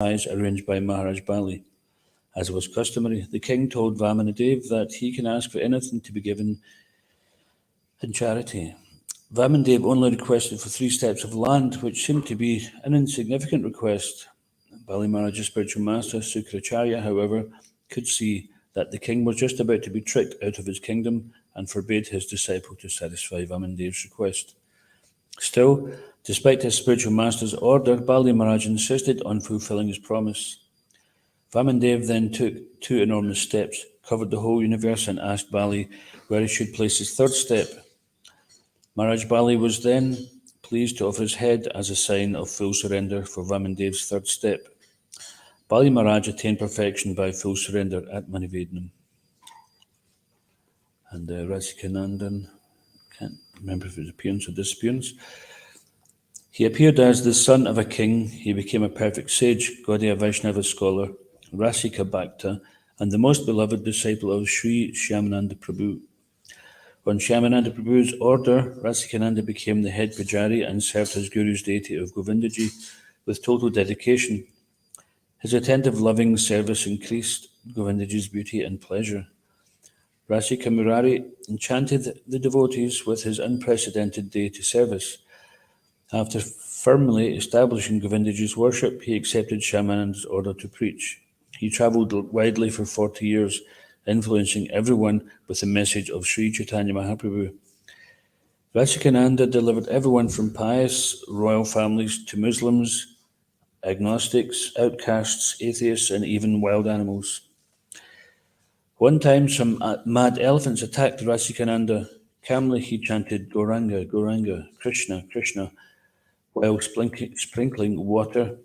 arranged by Maharaj Bali. As was customary, the king told Vamandev that he can ask for anything to be given in charity. Vamandev only requested for 3 steps of land, which seemed to be an insignificant request. Bali Maharaj's spiritual master, Sukracharya, however, could see that the king was just about to be tricked out of his kingdom and forbade his disciple to satisfy Vamandev's request. Still, despite his spiritual master's order, Bali Maharaj insisted on fulfilling his promise. Vamandev then took 2 enormous steps, covered the whole universe, and asked Bali where he should place his 3rd step. Maharaj Bali was then pleased to offer his head as a sign of full surrender for Vamandev's 3rd step. Bali Maharaj attained perfection by full surrender at Manivednam. And Rasikanandan, can't remember if it was appearance or disappearance. He appeared as the son of a king. He became a perfect sage, Gaudiya Vaishnava scholar, Rasika Bhakta, and the most beloved disciple of Sri Shyamananda Prabhu. On Shyamananda Prabhu's order, Rasikananda became the head pujari and served his guru's deity of Govindaji with total dedication. His attentive, loving service increased Govindaji's beauty and pleasure. Rasika Murari enchanted the devotees with his unprecedented deity service. After firmly establishing Govindaji's worship, he accepted Shyamananda's order to preach. He travelled widely for 40 years, influencing everyone with the message of Sri Chaitanya Mahaprabhu. Rasikananda delivered everyone from pious royal families to Muslims, agnostics, outcasts, atheists, and even wild animals. One time, some mad elephants attacked Rasikananda. Calmly, he chanted Gauranga, Gauranga, Krishna, Krishna, while sprinkling water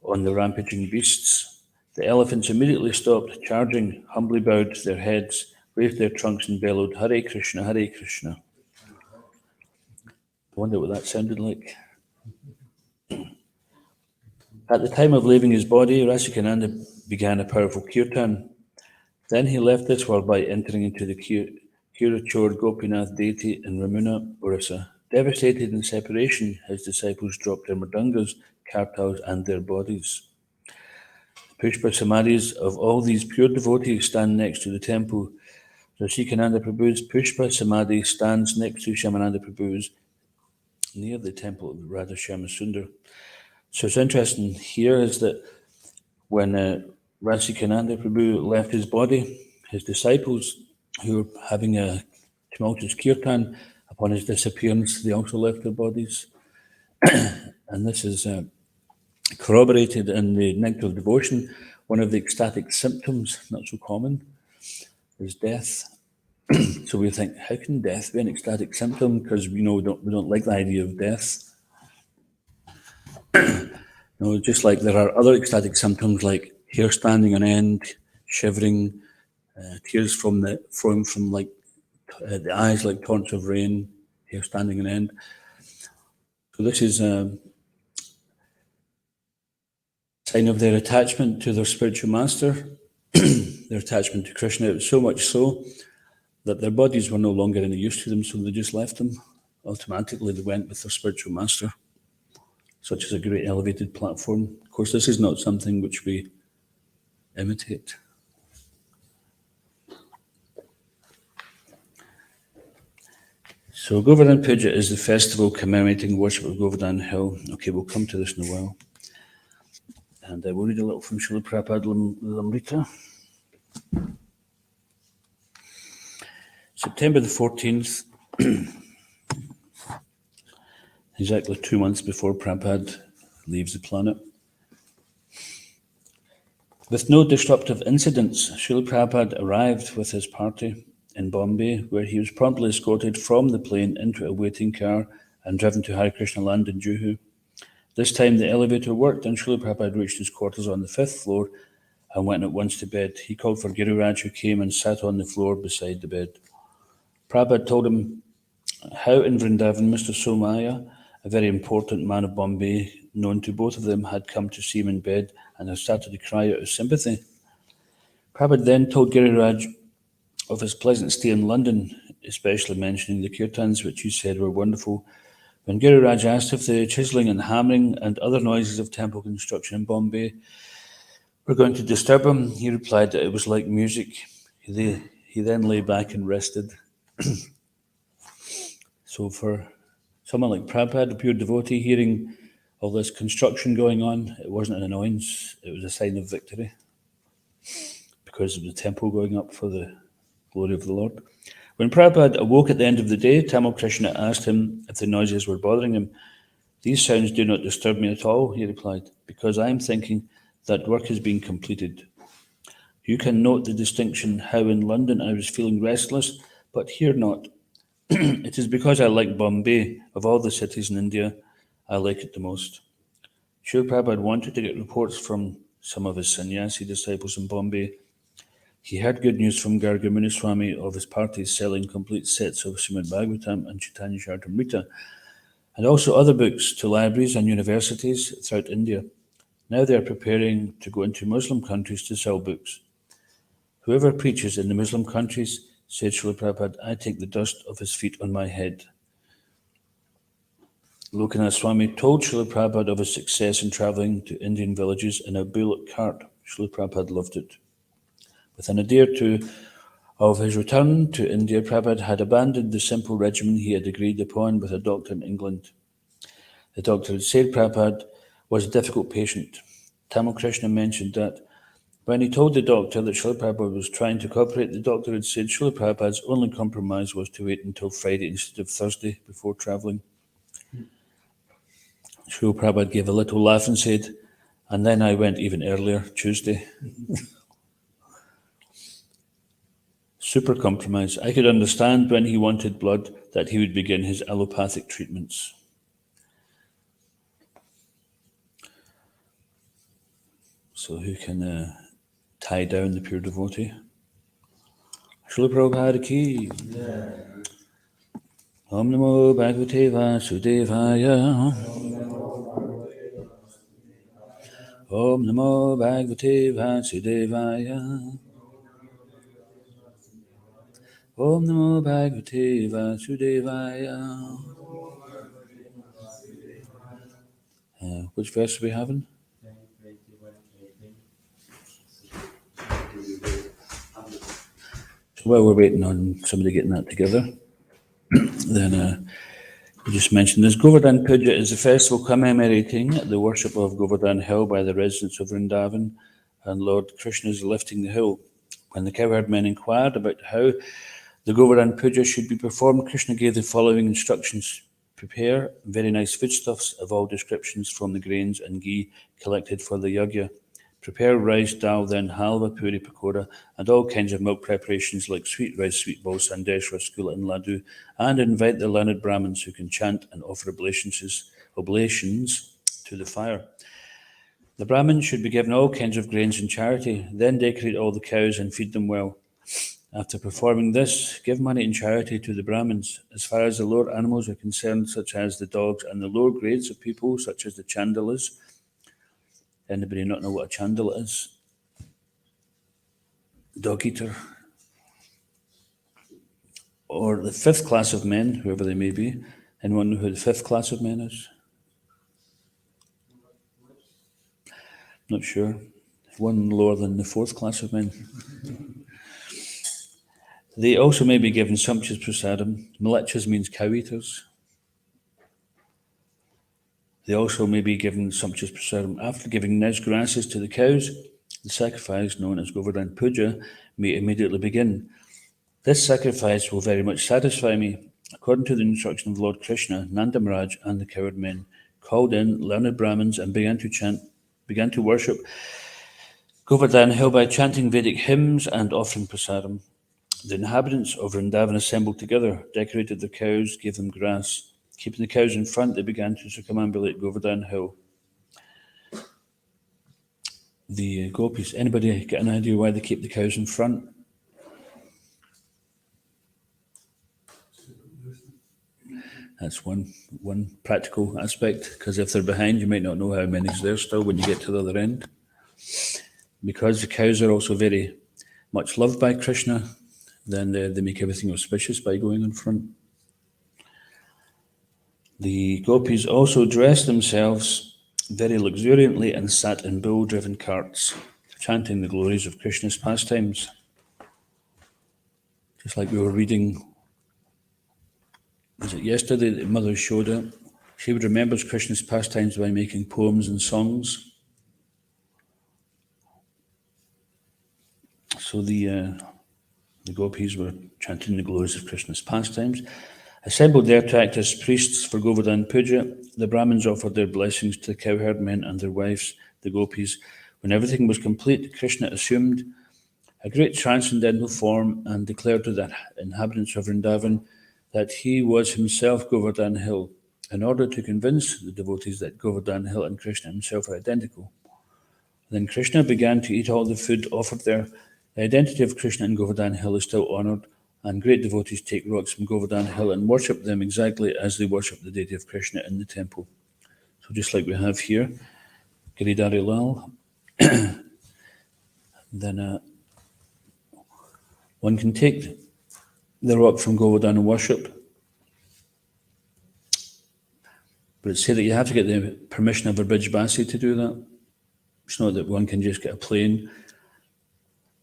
on the rampaging beasts. The elephants immediately stopped charging, humbly bowed their heads, raised their trunks, and bellowed, Hare Krishna, Hare Krishna. I wonder what that sounded like. At the time of leaving his body, Rasikananda began a powerful kirtan. Then he left this world by entering into the Kirachor Gopinath deity in Ramuna, Orissa. Devastated in separation, his disciples dropped their mridungas, kartals, and their bodies. The Pushpa Samadhis of all these pure devotees stand next to the temple. Rasikananda Prabhu's Pushpa Samadhi stands next to Shyamananda Prabhu's near the temple of Radha Shyama Sundar. So it's interesting here is that when Rasikananda Prabhu left his body, his disciples who were having a tumultuous kirtan, upon his disappearance, they also left their bodies. And this is corroborated in the Nectar of Devotion. One of the ecstatic symptoms, not so common, is death. So we think, how can death be an ecstatic symptom? Because we don't like the idea of death. No, just like there are other ecstatic symptoms like hair standing on end, shivering, tears from the eyes like torrents of rain, hair standing on end. So this is a sign of their attachment to their spiritual master, their attachment to Krishna. It was so much so that their bodies were no longer any use to them, so they just left them. Automatically, they went with their spiritual master. Such as a great elevated platform. Of course, this is not something which we imitate. So Govardhan Puja is the festival commemorating worship of Govardhan Hill. Okay, we'll come to this in a while. And we'll read a little from Srila Prabhupada Lamrita. September the 14th, exactly 2 months before Prabhupada leaves the planet. With no disruptive incidents, Srila Prabhupada arrived with his party in Bombay, where he was promptly escorted from the plane into a waiting car and driven to Hare Krishna land in Juhu. This time the elevator worked and Srila Prabhupada reached his quarters on the 5th floor and went at once to bed. He called for Giriraj, who came and sat on the floor beside the bed. Prabhupada told him how in Vrindavan Mr. Somaya, a very important man of Bombay, known to both of them, had come to see him in bed and had started to cry out of sympathy. Prabhupada then told Giriraj of his pleasant stay in London, especially mentioning the kirtans, which he said were wonderful, When Guru Raj asked if the chiselling and hammering and other noises of temple construction in Bombay were going to disturb him, he replied that it was like music. He then lay back and rested. So for someone like Prabhupada, a pure devotee, hearing all this construction going on, it wasn't an annoyance, it was a sign of victory because of the temple going up for the glory of the Lord. When Prabhupada awoke at the end of the day, Tamal Krishna asked him if the noises were bothering him. "These sounds do not disturb me at all," he replied, "because I am thinking that work has been completed. You can note the distinction how in London I was feeling restless, but here not. It is because I like Bombay. Of all the cities in India, I like it the most." Srila Prabhupada wanted to get reports from some of his sannyasi disciples in Bombay. He heard good news from Garga Muniswami of his parties selling complete sets of Srimad Bhagavatam and Chaitanya Charitamrita, and also other books to libraries and universities throughout India. Now they are preparing to go into Muslim countries to sell books. "Whoever preaches in the Muslim countries," said Srila Prabhupada, "I take the dust of his feet on my head." Lokanath Swami told Srila Prabhupada of his success in travelling to Indian villages in a bullock cart. Srila Prabhupada loved it. Within a day or two of his return to India, Prabhupada had abandoned the simple regimen he had agreed upon with a doctor in England. The doctor had said Prabhupada was a difficult patient. Tamal Krishna mentioned that when he told the doctor that Srila Prabhupada was trying to cooperate, the doctor had said Srila Prabhupada's only compromise was to wait until Friday instead of Thursday before travelling. Srila Prabhupada gave a little laugh and said, "And then I went even earlier, Tuesday." Super compromise. I could understand when he wanted blood that he would begin his allopathic treatments. So who can tie down the pure devotee? Srila Prabhupada ki. Om Namo Bhagavate Vasudevaya. Om Namo Bhagavate Vasudevaya. Om Namo Bhagavate Vasudevaya. Which verse are we having? So while we're waiting on somebody getting that together, then we just mentioned this. Govardhan Puja is a festival commemorating the worship of Govardhan Hill by the residents of Vrindavan, and Lord Krishna is lifting the hill. When the cowherd men inquired about how the Govardhan Puja should be performed, Krishna gave the following instructions. Prepare very nice foodstuffs of all descriptions from the grains and ghee collected for the yajna. Prepare rice, dal, then halva, puri, pakora, and all kinds of milk preparations like sweet rice, sweet balls, sandesh, rasgulla, and laddu, and invite the learned Brahmins who can chant and offer oblations to the fire. The Brahmins should be given all kinds of grains in charity, then decorate all the cows and feed them well. After performing this, give money in charity to the Brahmins. As far as the lower animals are concerned, such as the dogs and the lower grades of people, such as the chandalas. Anybody not know what a chandala is? Dog eater. Or the fifth class of men, whoever they may be. Anyone know who the fifth class of men is? Not sure. One lower than the fourth class of men. They also may be given sumptuous prasadam. Mlechas means cow eaters. They also may be given sumptuous prasadam. After giving nice grasses to the cows, the sacrifice, known as Govardhan Puja, may immediately begin. This sacrifice will very much satisfy me. According to the instruction of Lord Krishna, Nanda Maharaj and the cowherd men called in learned Brahmins and began to worship Govardhan Hill by chanting Vedic hymns and offering prasadam. The inhabitants of Vrindavan assembled together, decorated the cows, gave them grass. Keeping the cows in front, they began to circumambulate Govardhan Hill. The gopis, anybody get an idea why they keep the cows in front? That's one practical aspect, because if they're behind, you might not know how many's there still when you get to the other end. Because the cows are also very much loved by Krishna, then they make everything auspicious by going in front. The gopis also dressed themselves very luxuriantly and sat in bull-driven carts, chanting the glories of Krishna's pastimes. Just like we were reading, was it yesterday that Mother showed it? She would remember Krishna's pastimes by making poems and songs. So the gopis were chanting the glories of Krishna's pastimes. Assembled there to act as priests for Govardhan Puja, the Brahmins offered their blessings to the cowherd men and their wives, the gopis. When everything was complete, Krishna assumed a great transcendental form and declared to the inhabitants of Vrindavan that he was himself Govardhan Hill, in order to convince the devotees that Govardhan Hill and Krishna himself are identical. Then Krishna began to eat all the food offered there. The identity of Krishna and Govardhan Hill is still honoured, and great devotees take rocks from Govardhan Hill and worship them exactly as they worship the deity of Krishna in the temple. So just like we have here, Giridhari Lal, then one can take the rock from Govardhan and worship, but it's said that you have to get the permission of a Brijbasi to do that. It's not that one can just get a plane,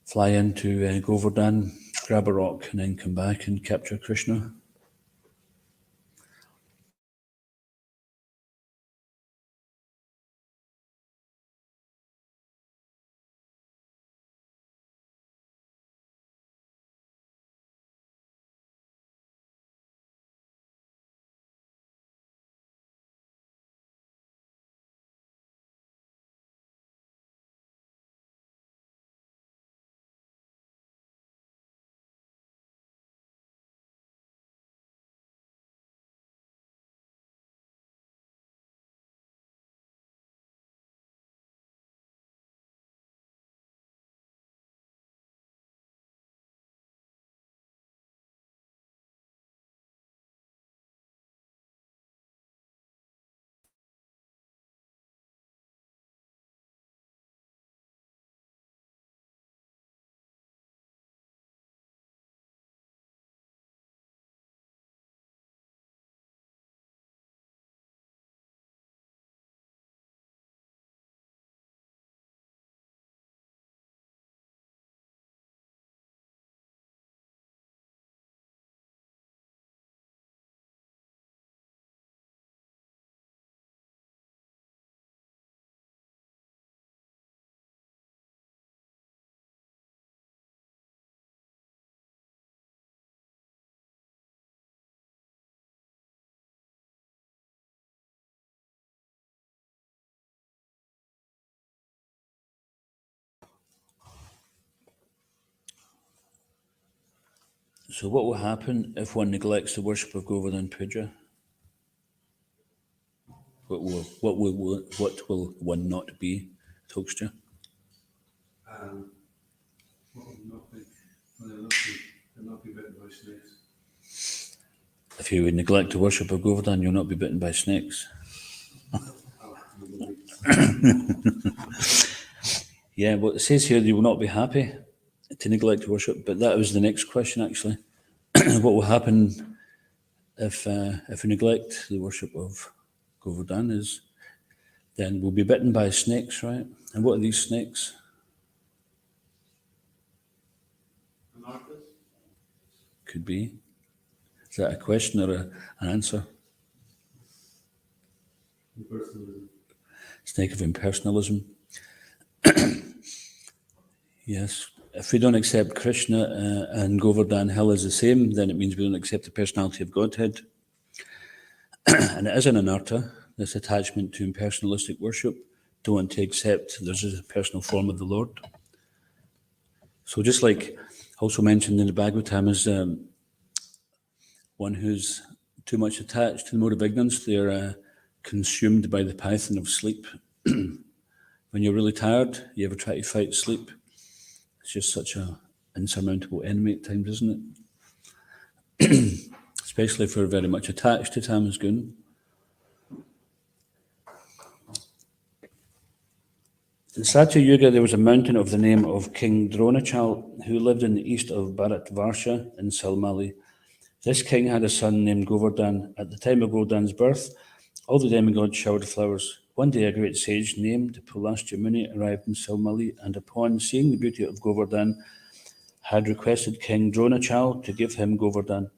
fly into Govardhan, grab a rock, and then come back and capture Krishna. So what will happen if one neglects the worship of Govardhan Puja? What will one not be, Tokstra? What will not be? They'll not be bitten by snakes. If you would neglect the worship of Govardhan, you'll not be bitten by snakes. Yeah, well, it says here you will not be happy to neglect worship, but that was the next question actually. What will happen if we neglect the worship of Govardhan is then we'll be bitten by snakes, right? And what are these snakes? Anarthas? Could be. Is that a question or an answer? Impersonalism. Snake of impersonalism. Yes. If we don't accept Krishna and Govardhan Hill is the same, then it means we don't accept the personality of Godhead. And it is an anartha, this attachment to impersonalistic worship. Don't want to accept there's a personal form of the Lord. So just like also mentioned in the Bhagavatam is one who's too much attached to the mode of ignorance, they're consumed by the python of sleep. When you're really tired, you ever try to fight sleep? It's just such an insurmountable enemy at times, isn't it? Especially if we're very much attached to Tamas Gun. In Satya Yuga, there was a mountain of the name of King Dronachal who lived in the east of Bharatvarsha in Salmali. This king had a son named Govardhan. At the time of Govardhan's birth, all the demigods showered flowers. One day, a great sage named Pulastya Muni arrived in Silmali, and upon seeing the beauty of Govardhan, had requested King Dronachal to give him Govardhan.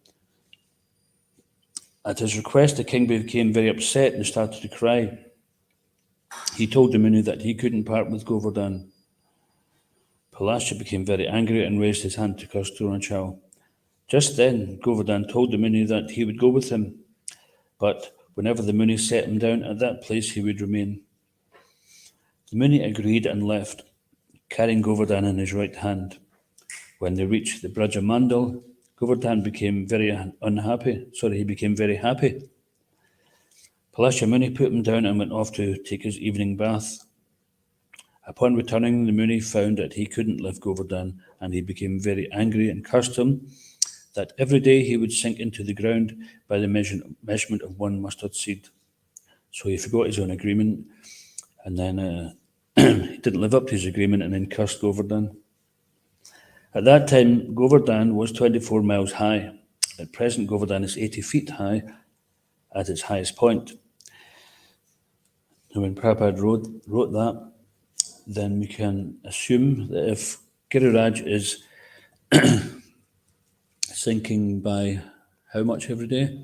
At his request, the king became very upset and started to cry. He told the Muni that he couldn't part with Govardhan. Pulastya became very angry and raised his hand to curse Dronachal. Just then, Govardhan told the Muni that he would go with him, but whenever the Muni set him down at that place, he would remain. The Muni agreed and left, carrying Govardhan in his right hand. When they reached the Braja Mandal, Govardhan became very unhappy. He became very happy. Pulastya Muni put him down and went off to take his evening bath. Upon returning, the Muni found that he couldn't lift Govardhan, and he became very angry and cursed him that every day he would sink into the ground by the measurement of one mustard seed. So he forgot his own agreement, and then he didn't live up to his agreement, and then cursed Govardhan. At that time, Govardhan was 24 miles high. At present, Govardhan is 80 feet high at its highest point. And when Prabhupada wrote that, then we can assume that if Giriraj is sinking by how much every day?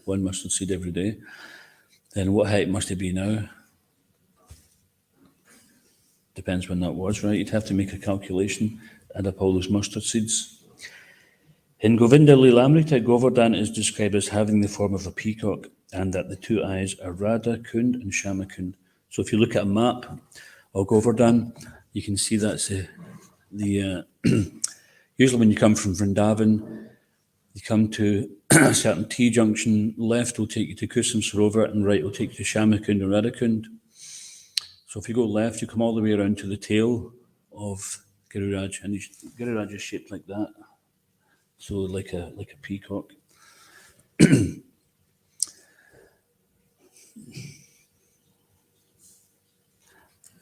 One mustard seed every day. Then what height must he be now? Depends when that was, right? You'd have to make a calculation, add up all those mustard seeds. In Govinda Lilamrita, Govardhan is described as having the form of a peacock, and that the two eyes are Radha Kund and Shama Kund. So if you look at a map of Govardhan, you can see that's the usually when you come from Vrindavan, you come to a certain T-junction, left will take you to Kusum Sarovar, and right will take you to Shama Kund and Radha Kund. So if you go left, you come all the way around to the tail of Giriraj, and Giriraj is shaped like that. So like a peacock.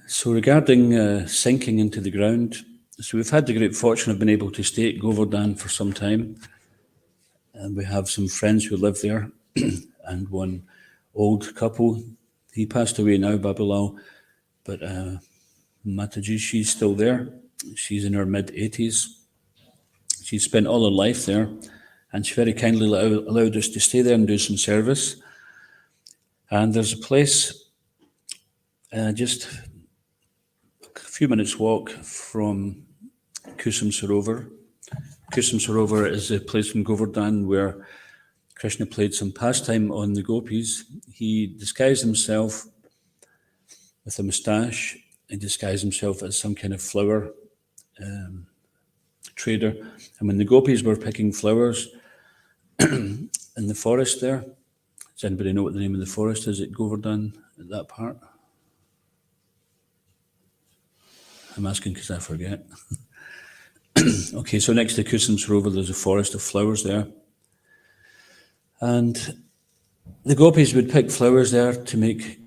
So regarding sinking into the ground, so we've had the great fortune of being able to stay at Govardhan for some time, and we have some friends who live there, and one old couple. He passed away now, Babalal, but Mataji, she's still there. She's in her mid-80s. She spent all her life there, and she very kindly allowed us to stay there and do some service. And there's a place just a few minutes walk from Kusum Sarovar. Kusum Sarovar is a place in Govardhan where Krishna played some pastime on the gopis. He disguised himself with a moustache. He disguised himself as some kind of flower trader. And when the gopis were picking flowers in the forest there, does anybody know what the name of the forest is at Govardhan, at that part? I'm asking because I forget. Okay, so next to Kusum Sarovar, there's a forest of flowers there. And the gopis would pick flowers there to make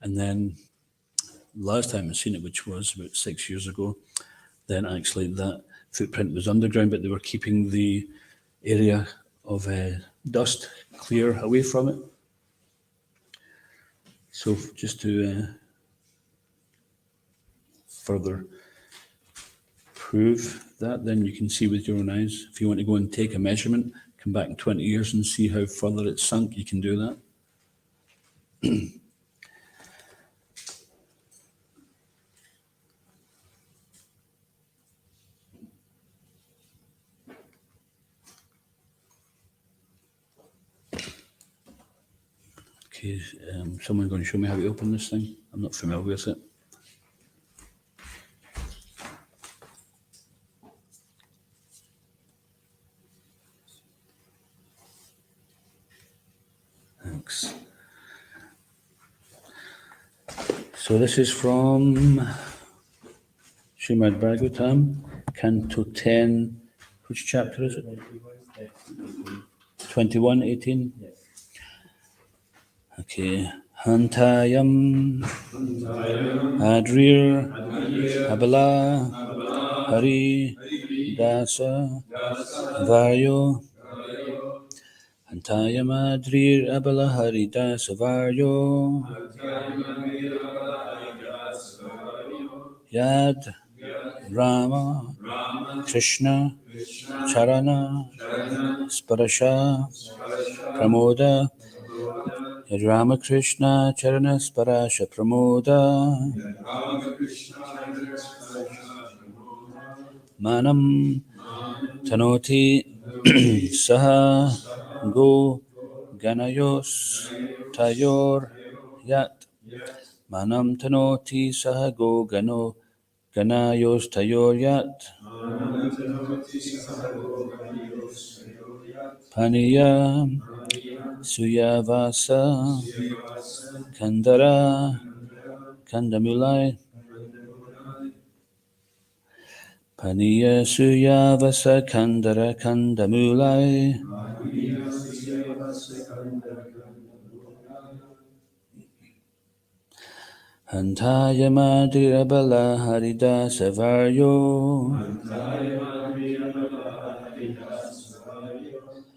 And then last time I seen it, which was about 6 years ago, then actually that footprint was underground, but they were keeping the area of dust clear away from it. So just to further prove that, then you can see with your own eyes. If you want to go and take a measurement, come back in 20 years and see how further it's sunk, you can do that. Okay, someone going to show me how to open this thing? I'm not familiar with it. Thanks. So this is from Srimad Bhagavatam, Canto 10. Which chapter is it? 21:18? Yes. Okay. Hantayam Adrir Abala Hari Dasa Varyo Hantayam Adrir Abala Hari Dasa Varyo Yad Rama Krishna Charana Sparasha Pramoda Yad Rama Krishna Charana Sparasha Pramoda Manam Tanoti Saha Go Ganayos Tayor Yat Manam Tanoti Saha Go Ganayos Tayor Yat Paniya Suyavasa Kandara Kandamulai Paniya Suyavasa Kandara Kandamulai Hantaya Madhirabala Haridasa Varyo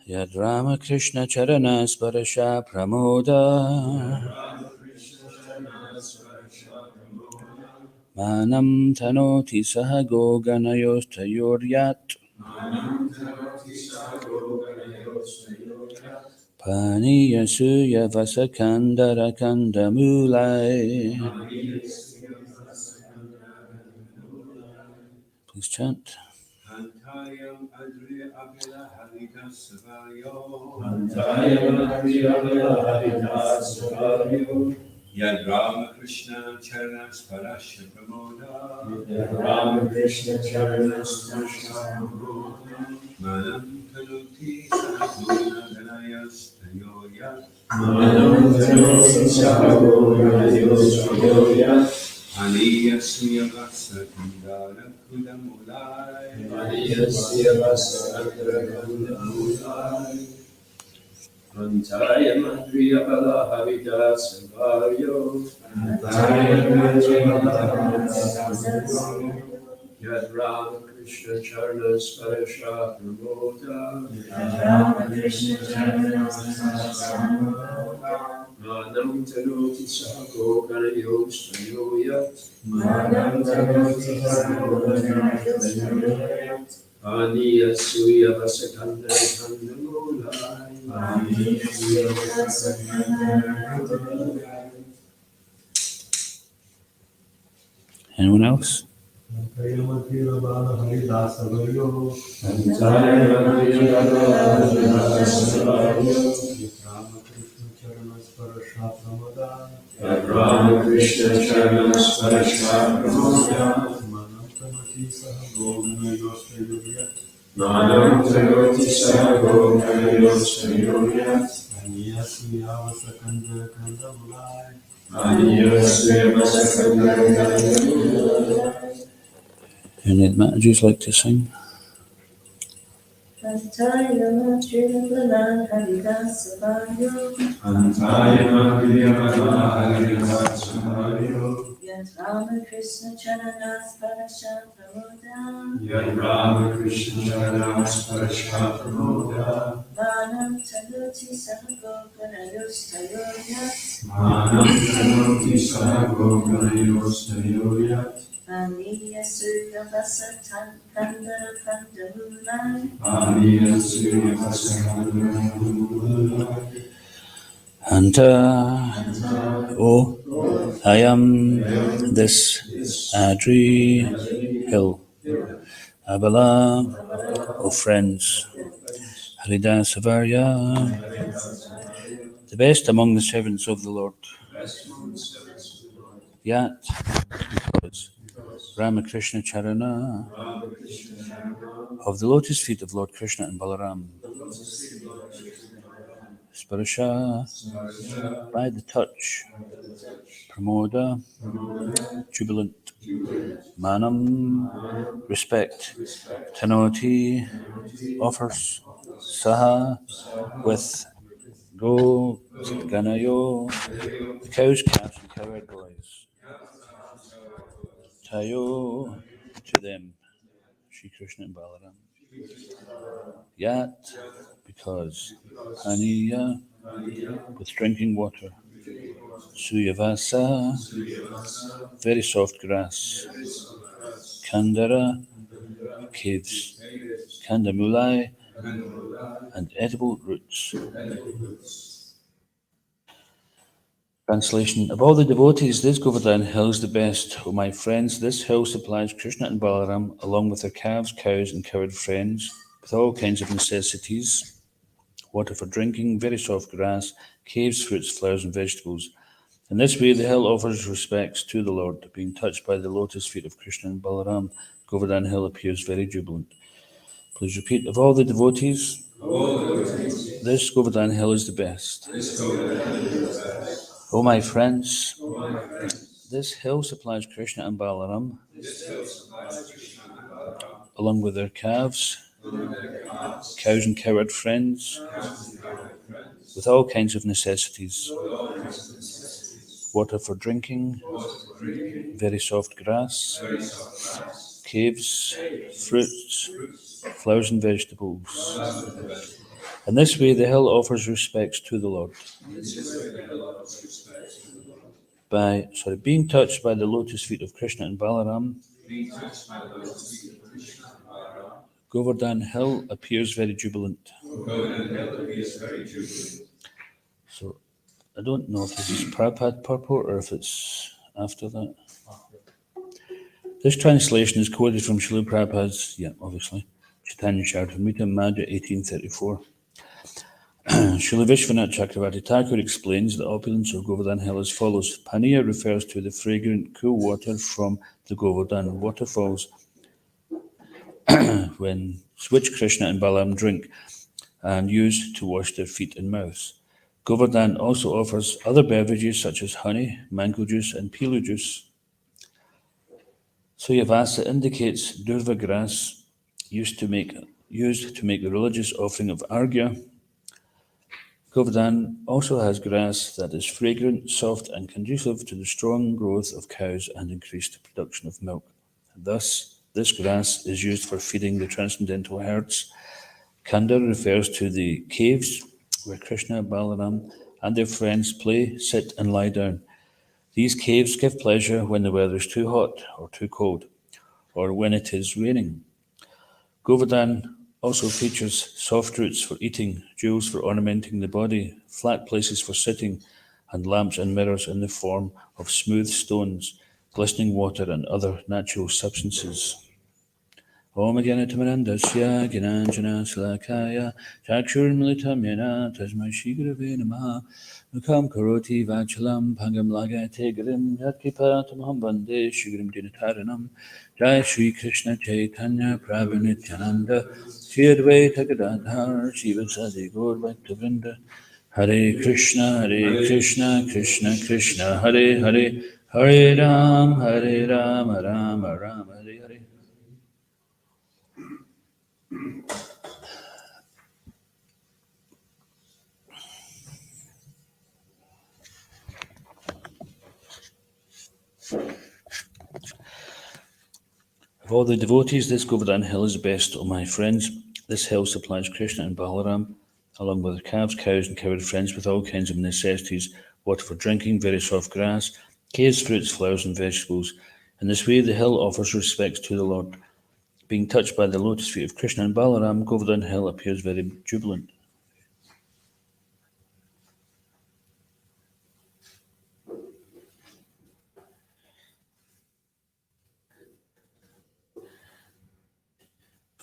Yad Rama Krishna Charana Sparasha Pramoda Manam Tanoti Sahago Ganayos Tayor Yat Paniya Suya Vasakandara Kandamulai. Please chant. Hantayam Adri Abela Haridas Varyo Hantayam Adri Abela Haridas Varyo Yad Rama Krishna Charana Sparasha Pramoda Yad Rama Krishna Charana Sparasha Pramoda Manam Tanuti Sahaguna Ganayas Tayoya Manam Tanoti Sahago Ganayos Tayoya Aniya Suyavasa Kandara Kudamulai Maniyasya Vasakandara Kundamulai Hantayam Adri Abela Haridas Varyo Hantayam Adri Abela Haridas Varyo Yad Rama Krishna Charana Sparasha Pramoda Yad Rama Krishna Charana Sparasha Pramoda Manam Tanoti Sahago Ganayos Tayoyat Manam Tanoti Sahago Ganayos Tayoyat Aniya Suya Vasakandara Kandamulai Aniya Suya Vasakandara Kandamulai. Anyone else? Yad Rama Krishna Charana Sparasha Pramoda Manam Tanoti Sahago Ganayos Tayoyat Aniya Suya Vasakandara Kandamulai. Any of the Mataji's like to sing? Antayama Tribhuvan Haridasa Vayo Antayama Kriyamata Harinasamayo Yat Rama Krishna Charanas Parashat Pramoda Yad Rama Krishna Charanas Parashat Pramoda Manam Tanuti Sahago Gunayustayoyat Manam Chanoti Sahago Ganayostayoyat Aniya Surya Vasatan Kandara Kandamulai Aniya Surya Vasakandana Anta, oh, I am this Adri hill. Abala, oh friends, Haridas Avarya, the best among the servants of the Lord. Yat, because Ramakrishna Charana, of the lotus feet of Lord Krishna and Balaram, Sparasha, by the touch, Pramoda, jubilant, Manam, respect, Tanoti, offers, Saha, with Go, Ganayo, the cows, calves, and cowherd boys, Tayo, to them, Sri Krishna and Balaram. Yat, because Haniya, with drinking water, Suyavasa, very soft grass, Kandara, caves, Kandamulai, and edible roots. Translation. Of all the devotees, this Govardhan hill is the best. O my friends, this hill supplies Krishna and Balaram, along with their calves, cows, and cowherd friends, with all kinds of necessities, water for drinking, very soft grass, caves, fruits, flowers, and vegetables. In this way, the hill offers respects to the Lord. Being touched by the lotus feet of Krishna and Balaram, Govardhan hill appears very jubilant. Please repeat. Of all the devotees, this Govardhan hill is the best. O my friends, this hill supplies Krishna and Balaram, along with their calves, cows and cowherd friends, with all kinds of necessities, water for drinking, very soft grass, caves, fruits, flowers and vegetables. In this way, the hill offers respects to the Lord. Being touched by the lotus feet of Krishna and Balaram, Govardhan hill appears very jubilant. So, I don't know if this is Prabhupada purport or if it's after that. This translation is quoted from Srila Prabhupada's, obviously, Chaitanya Charitamrita, Madhya 1834. Srila Vishwanath Chakravarti Thakur explains the opulence of Govardhan hill as follows. Paniya refers to the fragrant, cool water from the Govardhan waterfalls which Krishna and Balaram drink and use to wash their feet and mouths. Govardhan also offers other beverages such as honey, mango juice, and pilu juice. Suyavasa indicates durva grass used to make the religious offering of arghya. Govardhan also has grass that is fragrant, soft, and conducive to the strong growth of cows and increased production of milk. Thus, this grass is used for feeding the transcendental herds. Kanda refers to the caves where Krishna, Balaram, and their friends play, sit, and lie down. These caves give pleasure when the weather is too hot or too cold, or when it is raining. Govardhan also features soft roots for eating, jewels for ornamenting the body, flat places for sitting, and lamps and mirrors in the form of smooth stones, glistening water, and other natural substances. Om Jnanatamandasya Gyananjana Salakaya Chakshurmilitam Yena Tasmai Shigrave Namaha Mukam Karoti Vachalam Pangam Lagate Grim Yatkipatamaham Vande Shigrim Dinataranam Jai Shri Krishna Chaitanya Prabhu Nityananda Shri Advaita Gadadhar Shivasadi Gaur Bhaktavrinda Hare Krishna Krishna Krishna Hare Hare Hare Ram Ram Ram Hare Hare. Of all the devotees, this Govardhan hill is best, O my friends. This hill supplies Krishna and Balaram, along with their calves, cows, and cowherd friends, with all kinds of necessities, water for drinking, very soft grass, caves, fruits, flowers, and vegetables. In this way, the hill offers respects to the Lord. Being touched by the lotus feet of Krishna and Balaram, Govardhan hill appears very jubilant.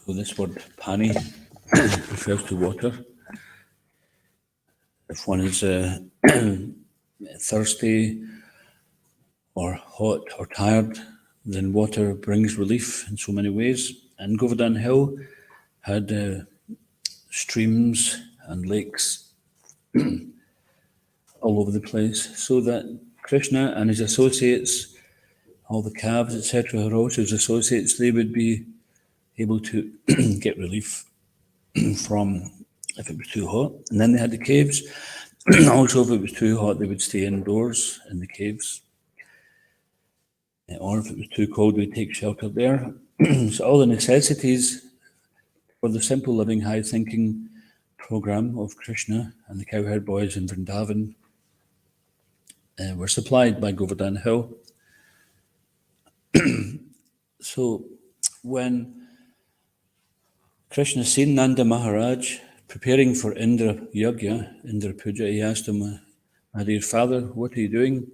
So this word pani refers to water. If one is thirsty or hot or tired, then water brings relief in so many ways. And Govardhan Hill had streams and lakes all over the place, so that Krishna and his associates, all the calves, etc., who are also his associates, they would be able to get relief from if it was too hot. And then they had the caves. Also, if it was too hot, they would stay indoors in the caves. Or if it was too cold, we'd take shelter there. So all the necessities for the simple living, high-thinking program of Krishna and the cowherd boys in Vrindavan were supplied by Govardhan Hill. So when Krishna seen Nanda Maharaj preparing for Indra Yagya, Indra Puja, he asked him, "My dear father, what are you doing?"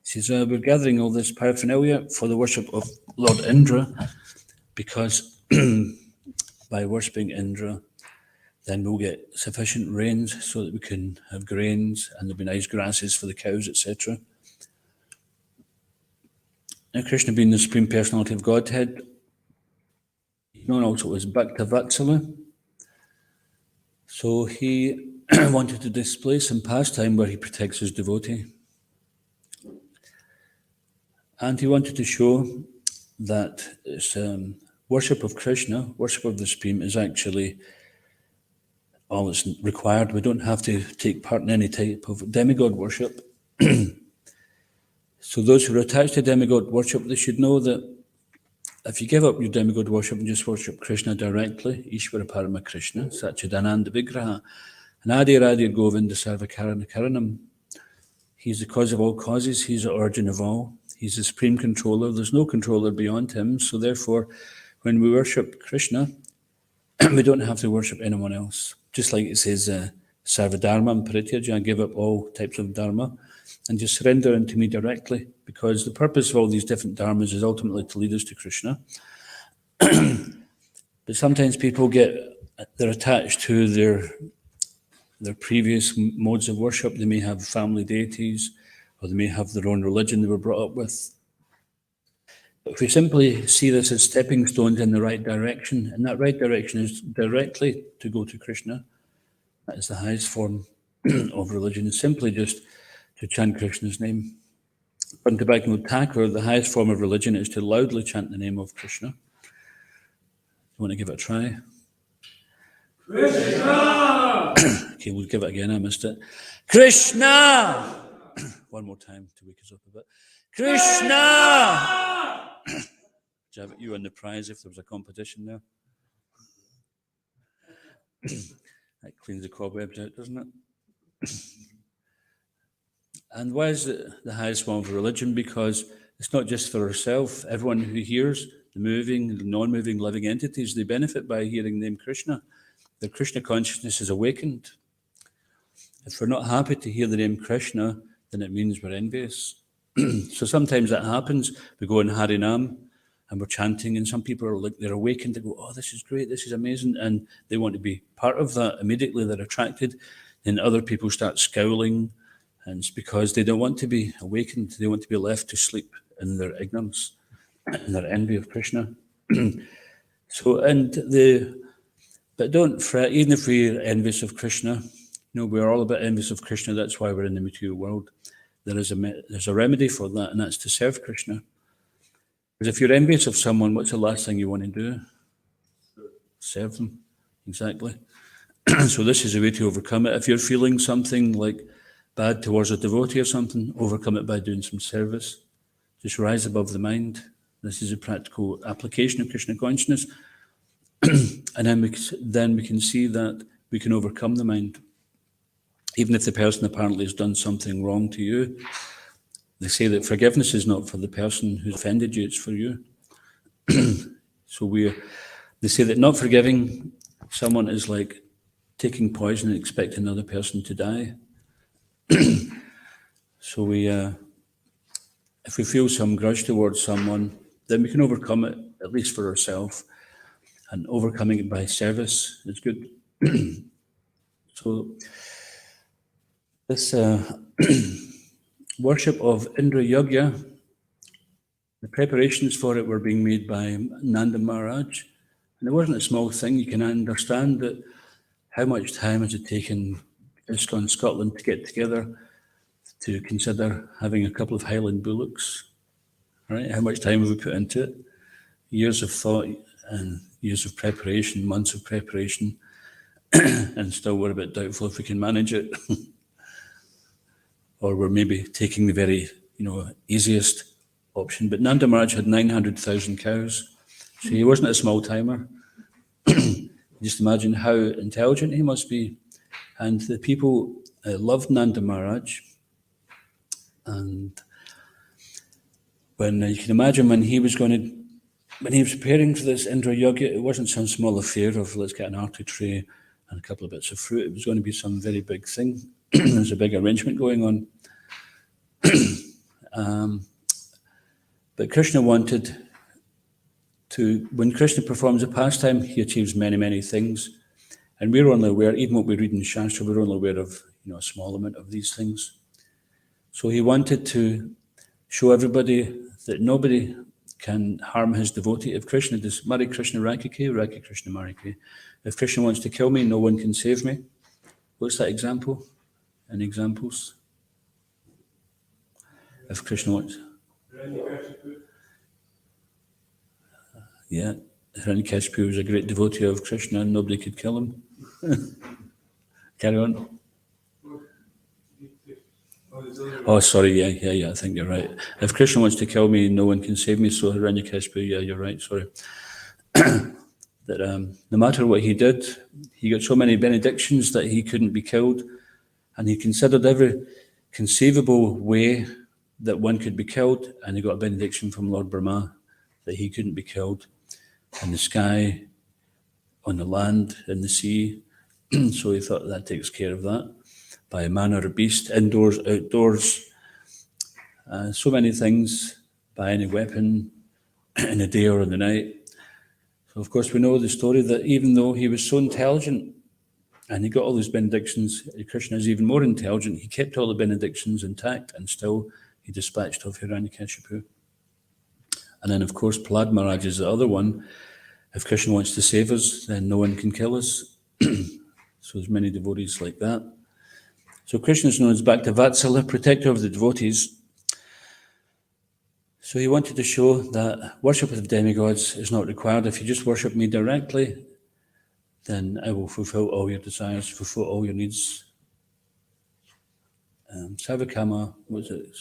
He says, "We're gathering all this paraphernalia for the worship of Lord Indra, because by worshipping Indra, then we'll get sufficient rains so that we can have grains and there'll be nice grasses for the cows, etc." Now, Krishna, being the Supreme Personality of Godhead, known also as Bhaktavatsala, so he wanted to display some pastime where he protects his devotee. And he wanted to show that worship of Krishna, worship of the Supreme, is actually all that's required. We don't have to take part in any type of demigod worship. So those who are attached to demigod worship, they should know that if you give up your demigod worship and just worship Krishna directly, Ishvara Parama Krishna, Satchidananda Vigraha, Anadi Radhir Govinda Sarva Karana Karanam, he's the cause of all causes, he's the origin of all, he's the supreme controller, there's no controller beyond him, so therefore, when we worship Krishna, we don't have to worship anyone else. Just like it says, Sarva Dharma and Parityaja, give up all types of dharma, and just surrender unto me directly, because the purpose of all these different dharmas is ultimately to lead us to Krishna. But sometimes people they're attached to their previous modes of worship. They may have family deities, or they may have their own religion they were brought up with. But if we simply see this as stepping stones in the right direction, and that right direction is directly to go to Krishna, that is the highest form of religion, is simply just to chant Krishna's name. According to Bhaktivinoda Thakur, the highest form of religion is to loudly chant the name of Krishna. You want to give it a try? Krishna! Okay, we'll give it again, I missed it. Krishna! One more time to wake us up a bit. Krishna! You win the prize if there was a competition there. That cleans the cobwebs out, doesn't it? And why is it the highest form of religion? Because it's not just for ourselves. Everyone who hears the moving, the non-moving living entities, they benefit by hearing the name Krishna. Their Krishna consciousness is awakened. If we're not happy to hear the name Krishna, then it means we're envious. So sometimes that happens. We go in Harinam and we're chanting, and some people are like, they're awakened. They go, "Oh, this is great, this is amazing," and they want to be part of that. Immediately they're attracted. Then other people start scowling, and it's because they don't want to be awakened. They want to be left to sleep in their ignorance and their envy of Krishna. But don't fret, even if we're envious of Krishna, we're all a bit envious of Krishna. That's why we're in the material world. There's a remedy for that, and that's to serve Krishna. Because if you're envious of someone, what's the last thing you want to do? Serve them. Exactly. So this is a way to overcome it. If you're feeling something like bad towards a devotee or something, overcome it by doing some service. Just rise above the mind. This is a practical application of Krishna consciousness. And then we can see that we can overcome the mind. Even if the person apparently has done something wrong to you, they say that forgiveness is not for the person who's offended you, it's for you. So they say that not forgiving someone is like taking poison and expecting another person to die. So if we feel some grudge towards someone, then we can overcome it, at least for ourselves. And overcoming it by service is good. So this worship of Indra Yagya, the preparations for it were being made by Nanda Maharaj. And it wasn't a small thing. You can understand that how much time has it taken ISKCON Scotland to get together to consider having a couple of Highland bullocks, right? How much time have we put into it? Years of thought and years of preparation, months of preparation, and still we're a bit doubtful if we can manage it. Or we're maybe taking the very, easiest option. But Nanda Maharaj had 900,000 cows, so he wasn't a small timer. Just imagine how intelligent he must be. And the people loved Nanda Maharaj. And when you can imagine when he was preparing for this Indra Yagya, it wasn't some small affair of let's get an arti tray and a couple of bits of fruit. It was going to be some very big thing. There's a big arrangement going on. But Krishna wanted to, when Krishna performs a pastime, he achieves many, many things. And we're only aware, even what we read in Shastra, we're only aware of a small amount of these things. So he wanted to show everybody that nobody can harm his devotee. If Krishna does Mari Krishna Rakike, Raki Krishna Marike. If Krishna wants to kill me, no one can save me. What's that example? Any examples? If Krishna wants. Yeah, Hiranyakashipu was a great devotee of Krishna and nobody could kill him. Carry on. Oh, sorry, yeah, I think you're right. If Krishna wants to kill me, no one can save me, so Hiranyakashipu, yeah, you're right, sorry. That no matter what he did, he got so many benedictions that he couldn't be killed, and he considered every conceivable way that one could be killed, and he got a benediction from Lord Brahma that he couldn't be killed in the sky, on the land, in the sea. So he thought that takes care of that. By a man or a beast, indoors, outdoors, so many things, by any weapon, in the day or in the night. So of course we know the story that even though he was so intelligent and he got all these benedictions, Krishna is even more intelligent, he kept all the benedictions intact and still he dispatched of Hiranyakashipu. And then of course Prahlad Maharaj is the other one. If Krishna wants to save us, then no one can kill us. So there's many devotees like that. So Krishna is known as Bhakta-Vatsala, protector of the devotees. So he wanted to show that worship of demigods is not required. If you just worship me directly, then I will fulfill all your desires, fulfill all your needs. Sarvakama, what is it?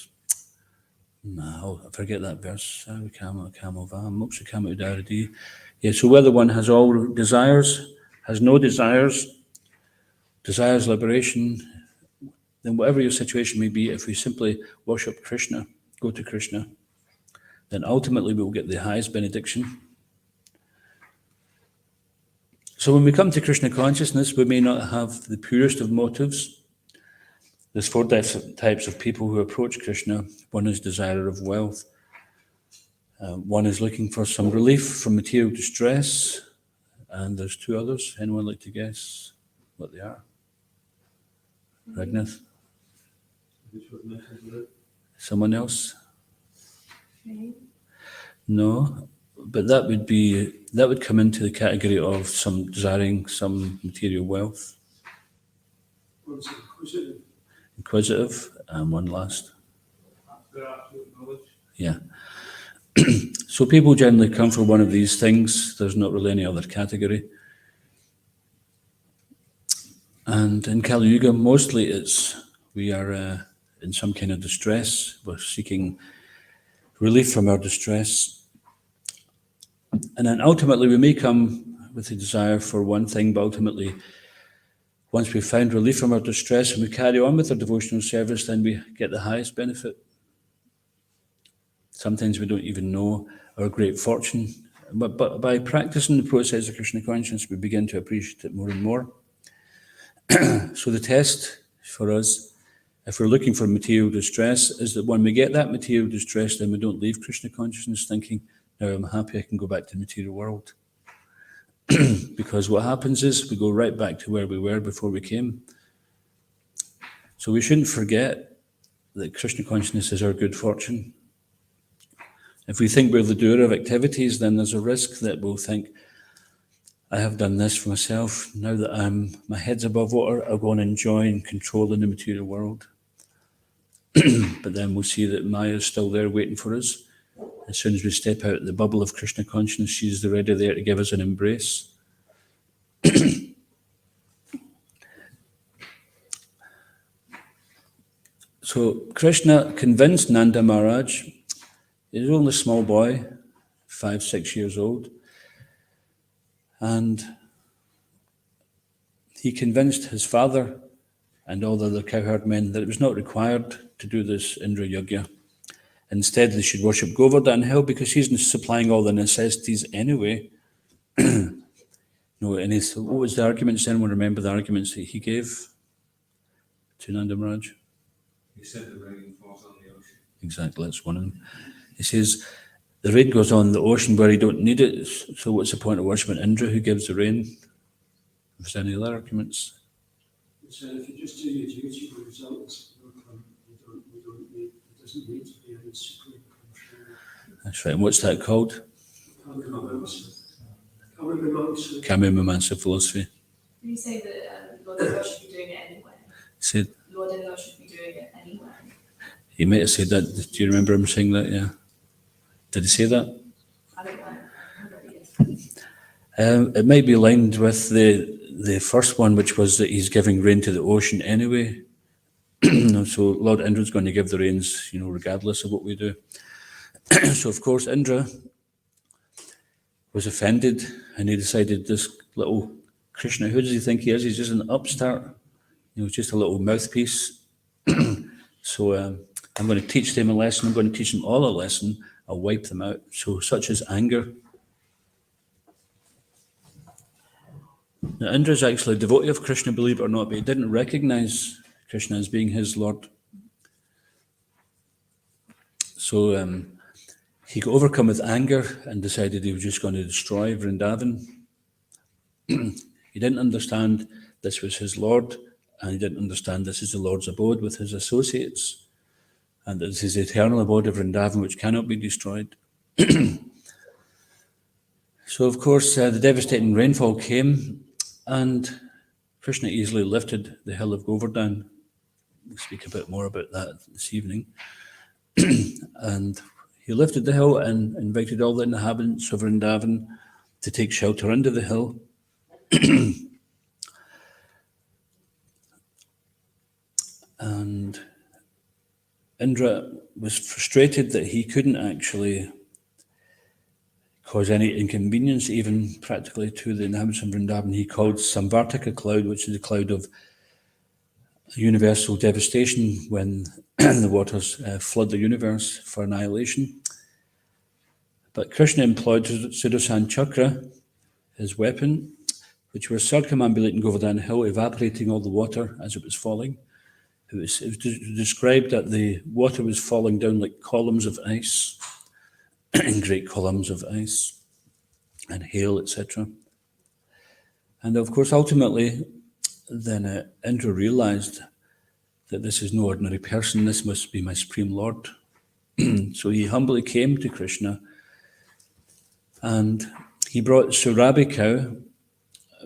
No, I forget that verse. Sarvakama, Kamova, Moksha Kama Udaradi. Yeah, so whether one has all desires, has no desires, desires liberation, then whatever your situation may be, if we simply worship Krishna, go to Krishna, then ultimately we will get the highest benediction. So when we come to Krishna consciousness, we may not have the purest of motives. There's 4 types of people who approach Krishna. One is desire of wealth. One is looking for some relief from material distress. And there's 2 others. Anyone like to guess what they are? Ragnath? Someone else? No, but that would come into the category of some desiring some material wealth. Inquisitive, and one last. Yeah. So people generally come for one of these things. There's not really any other category. And in Kali Yuga, mostly we are in some kind of distress. We're seeking relief from our distress. And then ultimately we may come with a desire for one thing, but ultimately once we've found relief from our distress and we carry on with our devotional service, then we get the highest benefit. Sometimes we don't even know our great fortune, but by practicing the process of Krishna consciousness, we begin to appreciate it more and more. So the test for us, if we're looking for material distress, is that when we get that material distress, then we don't leave Krishna consciousness thinking, now I'm happy, I can go back to the material world. Because what happens is we go right back to where we were before we came. So we shouldn't forget that Krishna consciousness is our good fortune. If we think we're the doer of activities, then there's a risk that we'll think, I have done this for myself. Now that my head's above water, I'll go and enjoy and control in the material world. But then we'll see that Maya is still there waiting for us. As soon as we step out of the bubble of Krishna consciousness, she's already there to give us an embrace. So Krishna convinced Nanda Maharaj. He was only a small boy, 5, 6 years old. And he convinced his father and all the other cowherd men that it was not required to do this Indra Yajna. Instead, they should worship Govardhan hill because he's supplying all the necessities anyway. And what was the arguments? Anyone remember the arguments that he gave to Nanda Maharaj? He said the rain falls on the ocean. Exactly, that's one of them. He says, the rain goes on the ocean where you don't need it, so what's the point of worshipping Indra who gives the rain? If there's any other arguments? So if you just do your duty, the results will come. It doesn't need to be any supreme control. That's right, and what's that called? Kamimamsa philosophy. You say that Lord and God should be doing it anyway. He said, Lord and God should be doing it anyway. He might have said that. Do you remember him saying that? Yeah. Did he say that? I don't know. It might be aligned with the first one, which was that he's giving rain to the ocean anyway. So Lord Indra's going to give the rains, regardless of what we do. So of course Indra was offended, and he decided this little Krishna, who does he think he is? He's just an upstart, just a little mouthpiece. So I'm going to teach them a lesson. I'm going to teach them all a lesson. I'll wipe them out. So such is anger. Now, Indra is actually a devotee of Krishna, believe it or not, but he didn't recognize Krishna as being his Lord. So he got overcome with anger and decided he was just going to destroy Vrindavan. He didn't understand this was his Lord, and he didn't understand this is the Lord's abode with his associates, and this is the eternal abode of Vrindavan which cannot be destroyed. So of course the devastating rainfall came, and Krishna easily lifted the hill of Govardhan. We'll speak a bit more about that this evening. And he lifted the hill and invited all the inhabitants of Vrindavan to take shelter under the hill. And Indra was frustrated that he couldn't actually cause any inconvenience, even practically, to the inhabitants of Vrindavan. He called Samvartika cloud, which is a cloud of universal devastation when the waters flood the universe for annihilation. But Krishna employed Sudarshan Chakra, his weapon, which was circumambulating Govardhan hill, evaporating all the water as it was falling. It was described that the water was falling down like columns of ice, great columns of ice, and hail, etc. And of course, ultimately, then Indra realized that this is no ordinary person, this must be my Supreme Lord. So he humbly came to Krishna, and he brought Surabhi cow,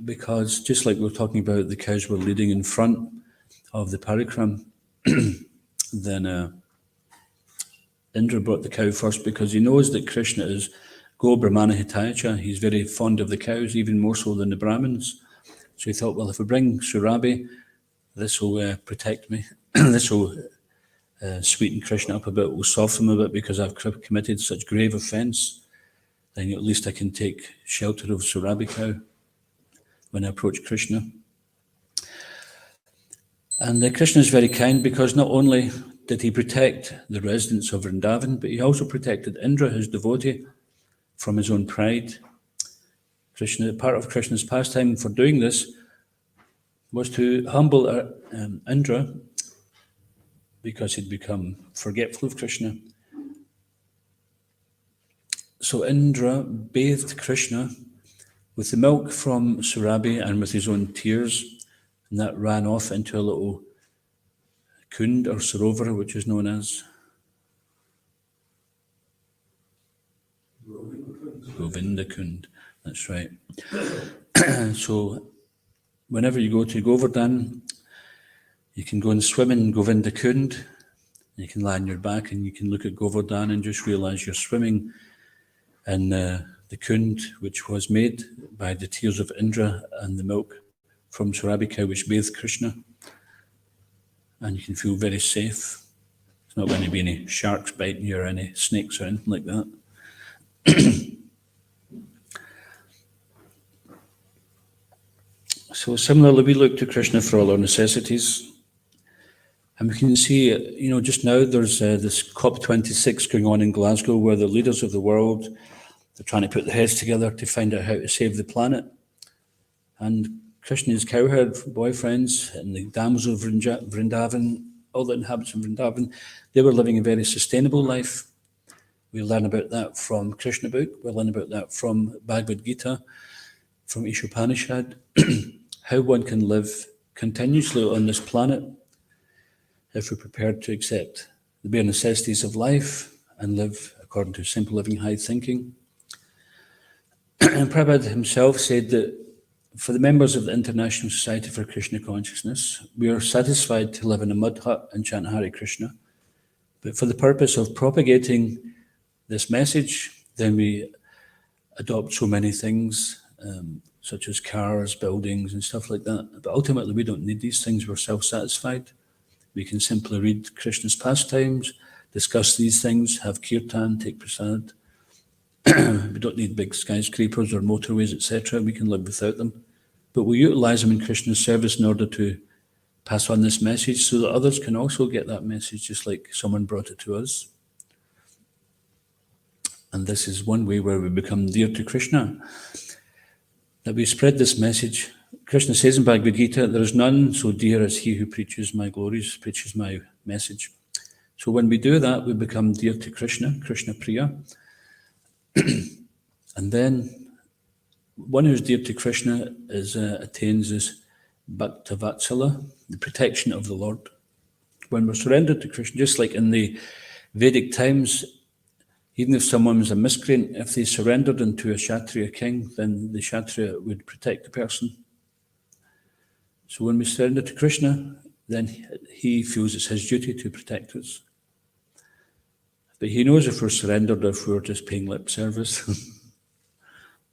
because just like we were talking about, the cows were leading in front of the parikram. Then Indra brought the cow first because he knows that Krishna is Go Brahmana Hitayacha. He's very fond of the cows, even more so than the Brahmins. So he thought, well, if we bring Surabhi, this will protect me. This will sweeten Krishna up a bit, will soften him a bit, because I've committed such grave offense then at least I can take shelter of Surabi cow when I approach Krishna. And Krishna is very kind, because not only did he protect the residents of Vrindavan, but he also protected Indra, his devotee, from his own pride. Part of Krishna's pastime for doing this was to humble Indra, because he'd become forgetful of Krishna. So Indra bathed Krishna with the milk from Surabi and with his own tears, and that ran off into a little kund or sarovar, which is known as Govinda Kund. That's right. So whenever you go to Govardhan, you can go and swim in Govinda Kund. You can lie on your back and you can look at Govardhan and just realize you're swimming in the Kund, which was made by the tears of Indra and the milk from Surabi cow, which bathed Krishna. And you can feel very safe. There's not going to be any sharks biting you or any snakes or anything like that. So similarly, we look to Krishna for all our necessities. And we can see, just now there's this COP26 going on in Glasgow, where the leaders of the world, they're trying to put their heads together to find out how to save the planet. And Krishna's cowherd boyfriends and the damsels of Vrindavan, all the inhabitants of Vrindavan, they were living a very sustainable life. We learn about that from Krishna book. We learn about that from Bhagavad Gita, from Ishopanishad, how one can live continuously on this planet if we're prepared to accept the bare necessities of life and live according to simple living, high thinking. And Prabhupada himself said that for the members of the International Society for Krishna Consciousness, we are satisfied to live in a mud hut and chant Hare Krishna. But for the purpose of propagating this message, then we adopt so many things, such as cars, buildings, and stuff like that. But ultimately, we don't need these things. We're self-satisfied. We can simply read Krishna's pastimes, discuss these things, have kirtan, take prasad. We don't need big skyscrapers or motorways, etc. We can live without them. But we utilize them in Krishna's service in order to pass on this message so that others can also get that message, just like someone brought it to us. And this is one way where we become dear to Krishna, that we spread this message. Krishna says in Bhagavad Gita, there is none so dear as he who preaches my glories, preaches my message. So when we do that, we become dear to Krishna, Krishna Priya. And then one who's dear to Krishna attains this Bhakta Vatsala, the protection of the Lord. When we're surrendered to Krishna, just like in the Vedic times, even if someone was a miscreant, if they surrendered unto a Kshatriya king, then the Kshatriya would protect the person. So when we surrender to Krishna, then he feels it's his duty to protect us. But he knows if we're surrendered or if we're just paying lip service.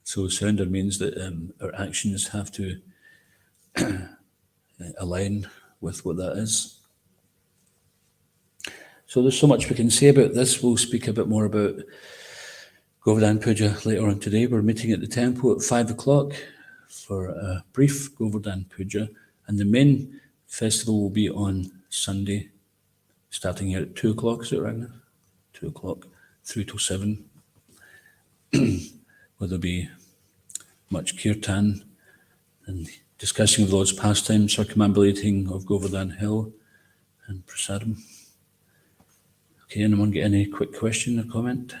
So surrender means that our actions have to align with what that is. So there's so much we can say about this. We'll speak a bit more about Govardhan Puja later on today. We're meeting at the temple at 5 o'clock for a brief Govardhan Puja. And the main festival will be on Sunday, starting here at 2 o'clock. Is it right now? 2 o'clock, 3 till 7. Where there'll be much kirtan and discussing of the Lord's pastime, circumambulating of Govardhan Hill and prasadam. Okay, anyone get any quick question or comment?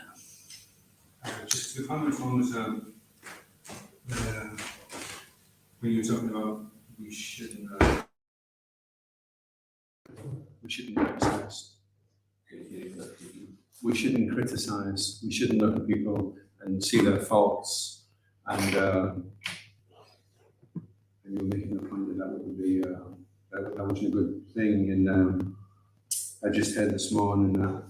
Just the comment one was when you were talking about we shouldn't criticize. We shouldn't criticize. We shouldn't look at people and see their faults. And you're making the point that would be that wasn't a good thing. And I just heard this morning that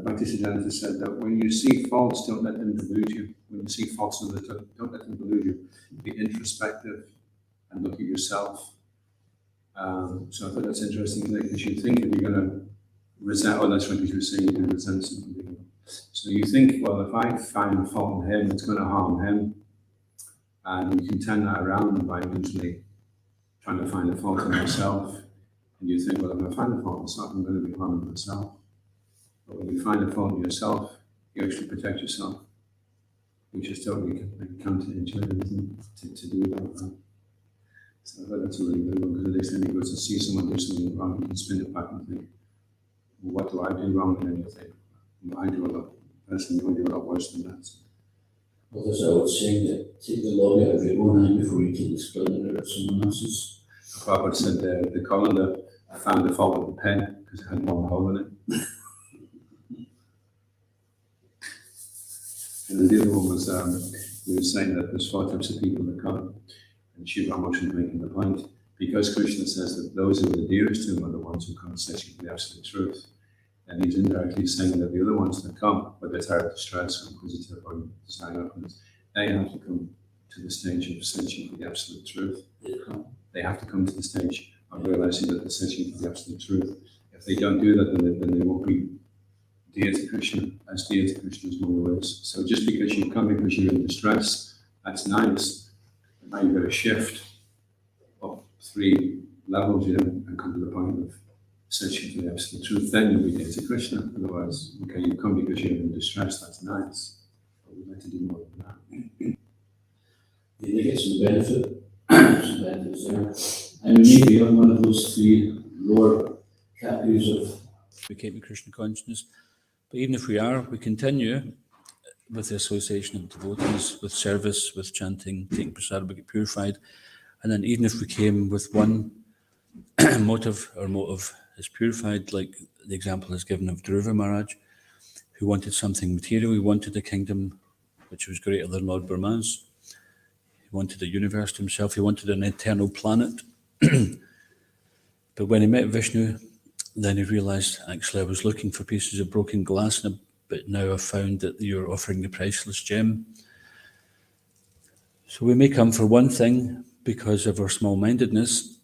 Bhaktisiddhanta said that when you see faults, don't let them delude you. When you see faults in others, don't let them delude you. Be introspective and look at yourself. So I thought that's interesting, because you think if you're going to resent, oh, that's what you were saying, you can resent somebody. So you think, well, if I find fault in him, it's going to harm him. And you can turn that around by usually trying to find a fault in yourself. And you think, well, if I find a fault in myself, I'm going to be harming myself. But when you find a fault in yourself, you actually protect yourself, which is totally counterintuitive, isn't it, to do that. So I thought that's a really good one, because at least then you go to see someone do something wrong, you can spin it back and think, well, what do I do wrong? And then you think, well, I do a lot, personally, I do a lot worse than that. Well, there's an old saying that take the log out of your own eye before you take the splinter out of someone else's. Prabhupada said the colander found the fault with the pen because it had one hole in it. And the other one was, he was saying that there's 4 types of people that come, and Shiva Ramesh was making the point, because Krishna says that those who are the dearest to him are the ones who come searching for the absolute truth. And he's indirectly saying that the other ones that come, whether it's out of distress or inquisitive or desire happiness, they have to come to the stage of searching for the absolute truth. They have to come to the stage of realizing that they're searching for the absolute truth. If they don't do that, then they won't be dear to Krishna, as dear to Krishna's mother is. So just because you come because you're in distress, that's nice. But now you've got to shift up 3 levels, and come to the point of searching for the absolute truth. Then you'll be dear to Krishna. Otherwise, okay, you come because you're in distress, that's nice. But we'd like to do more than that. They get some benefit, some benefits there. And we may be on one of those 3 lower categories of we came to Krishna consciousness. But even if we are, we continue with the association of devotees, with service, with chanting, taking prasad, we get purified. And then even if we came with one motive, our motive is purified, like the example is given of Dhruva Maharaj, who wanted something material. He wanted a kingdom which was greater than Lord Brahma's. He wanted a universe to himself. He wanted an eternal planet. But when he met Vishnu, then he realized, actually, I was looking for pieces of broken glass, but now I've found that you're offering the priceless gem. So we may come for one thing because of our small-mindedness,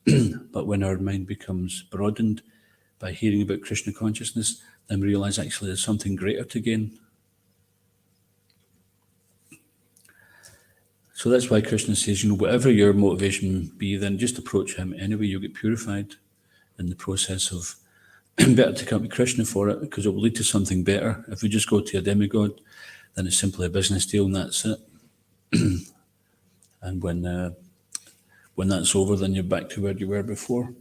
but when our mind becomes broadened by hearing about Krishna consciousness, then we realize, actually, there's something greater to gain. So that's why Krishna says, whatever your motivation be, then just approach him anyway. You'll get purified in the process of better to come to Krishna for it, because it will lead to something better. If we just go to a demigod, then it's simply a business deal and that's it. And when that's over, then you're back to where you were before.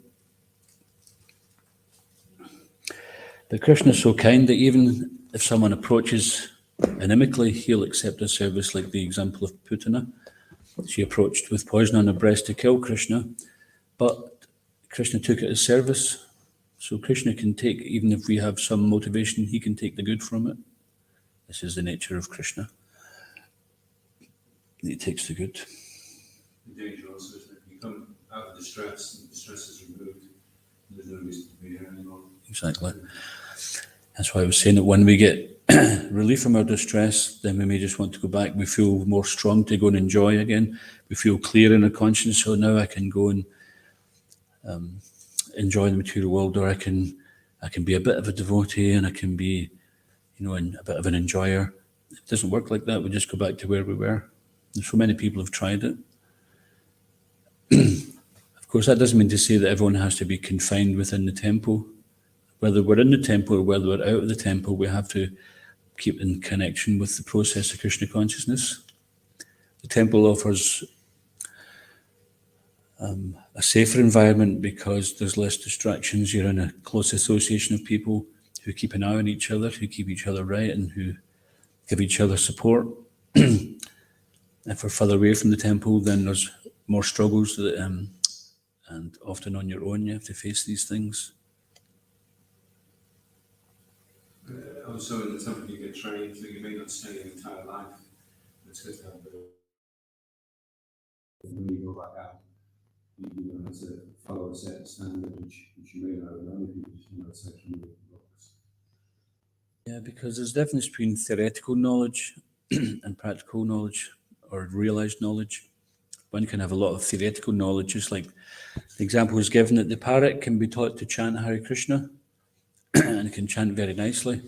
But Krishna is so kind that even if someone approaches inimically, he'll accept a service, like the example of Putana. She approached with poison on her breast to kill Krishna, but Krishna took it as service. So Krishna can take, even if we have some motivation, he can take the good from it. This is the nature of Krishna. He takes the good. The danger also is that if you come out of distress, and distress is removed, there's no reason to be here anymore. Exactly. That's why I was saying that when we get relief from our distress, then we may just want to go back. We feel more strong to go and enjoy again. We feel clear in our conscience, so now I can go and enjoy the material world, or I can be a bit of a devotee, and I can be, a bit of an enjoyer. It doesn't work like that. We just go back to where we were. And so many people have tried it. Of course, that doesn't mean to say that everyone has to be confined within the temple. Whether we're in the temple or whether we're out of the temple, we have to keep in connection with the process of Krishna consciousness. The temple offers a safer environment because there's less distractions. You're in a close association of people who keep an eye on each other, who keep each other right, and who give each other support. If we're further away from the temple, then there's more struggles, and often on your own you have to face these things. Also in the temple you get trained, so you may not stay your entire life. It's good to have a bit of... When you go back out, you have to follow a certain standard, which you may not have known if you know section of the books. Yeah, because there's a difference between theoretical knowledge and practical knowledge, or realized knowledge. One can have a lot of theoretical knowledge, just like the example was given that the parrot can be taught to chant Hare Krishna, and it can chant very nicely.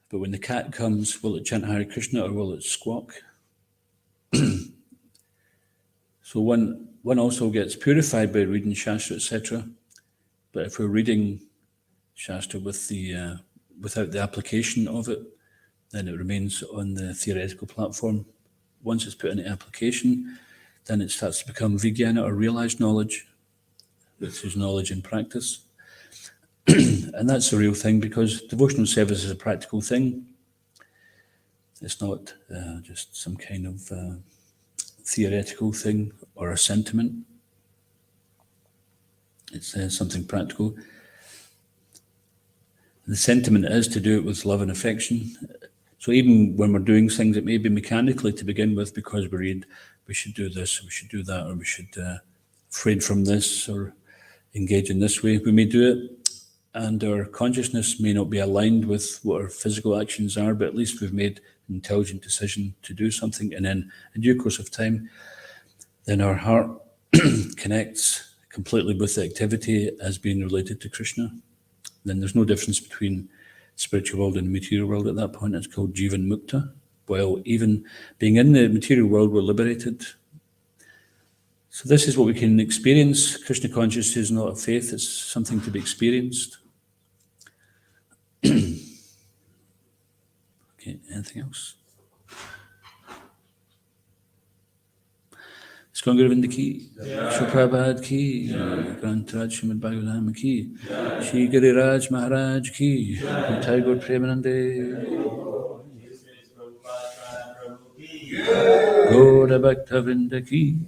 But when the cat comes, will it chant Hare Krishna or will it squawk? So one also gets purified by reading Shastra, etc. But if we're reading Shastra with without the application of it, then it remains on the theoretical platform. Once it's put into application, then it starts to become vijnana or realized knowledge, which is knowledge in practice. And that's the real thing, because devotional service is a practical thing. It's not just some kind of theoretical thing or a sentiment. It's something practical. The sentiment is to do it with love and affection. So even when we're doing things, it may be mechanically to begin with, because we read, we should do this, we should do that, or we should refrain from this, or engage in this way. We may do it, and our consciousness may not be aligned with what our physical actions are, but at least we've made an intelligent decision to do something, and then in due course of time, then our heart connects completely with the activity as being related to Krishna. Then there's no difference between spiritual world and the material world at that point. It's called Jivan Mukta. While even being in the material world, we're liberated. So this is what we can experience. Krishna consciousness is not a faith, it's something to be experienced. Okay, anything else? Iskon Govinda ki, Shri Prabhupada ki, Grantaraj Srimad Bhagavatam ki, Shri Giriraj Maharaj ki, Nitai Gaur Premanande, Gaura Bhakta Vrinda ki.